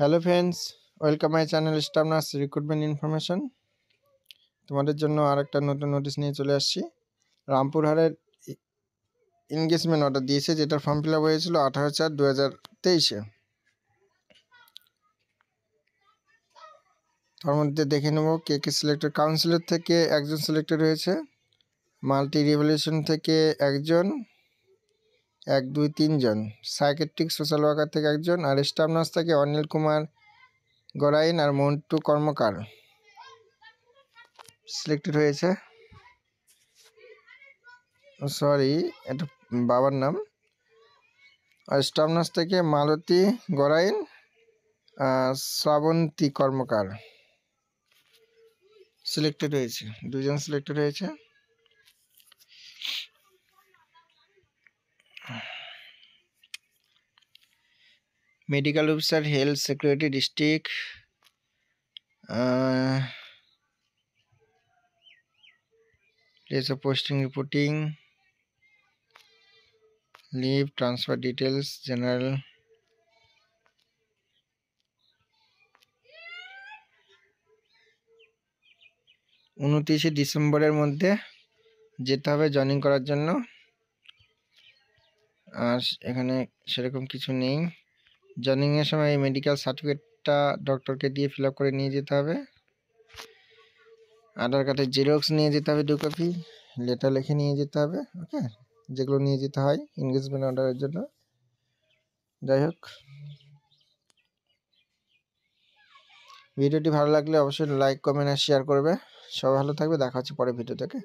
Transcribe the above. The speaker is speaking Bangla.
Hello friends, welcome my channel staff nurse recruitment information. তোমাদের জন্য আরেকটা নতুন নোটিশ নিয়ে চলে আসছি। রামপুরহাটের এনগেজমেন্ট অর্ডার দিয়েছে, যেটার ফর্ম ফিল আপ হয়েছিল 18/4/2023-এ। তার মধ্যে দেখে নেব কে কে সিলেক্টেড। কাউন্সিলর থেকে একজন সিলেক্টেড হয়েছে, মাল্টি রিভলিউশন থেকে একজন, 1, 2, 3 জন, সাইকেট্রিক সোশ্যাল ওয়ার্কার থেকে একজন, আর স্টাফ নার্স থেকে অনিল কুমার গড়াইন আর মন্টু কর্মকার সিলেক্টেড হয়েছে। সরি, এটা বাবার নাম। আর স্টাফ নার্স থেকে মালতী গড়াইন, শ্রাবন্তী কর্মকার সিলেক্টেড হয়েছে, দুজন সিলেক্টেড হয়েছে। Medical officer, health security district, place of posting reporting, leave transfer details general. ডিসেম্বরের মধ্যে যেতে হবে জয়েনিং করার জন্য। আর এখানে সেরকম কিছু নেই। জয়েনিংয়ের সময় এই মেডিকেল সার্টিফিকেটটা ডক্টরকে দিয়ে ফিল আপ করে নিয়ে যেতে হবে। আধার কার্ডের জেরক্স নিয়ে যেতে হবে 2 কপি, লেটার লিখে নিয়ে যেতে হবে। ওকে, যেগুলো নিয়ে যেতে হয় এনগেজমেন্ট অর্ডারের জন্য। যাই হোক, ভিডিওটি ভালো লাগলে অবশ্যই লাইক, কমেন্ট আর শেয়ার করবে। সবাই ভালো থাকবে, দেখা হচ্ছে পরের ভিডিওতে।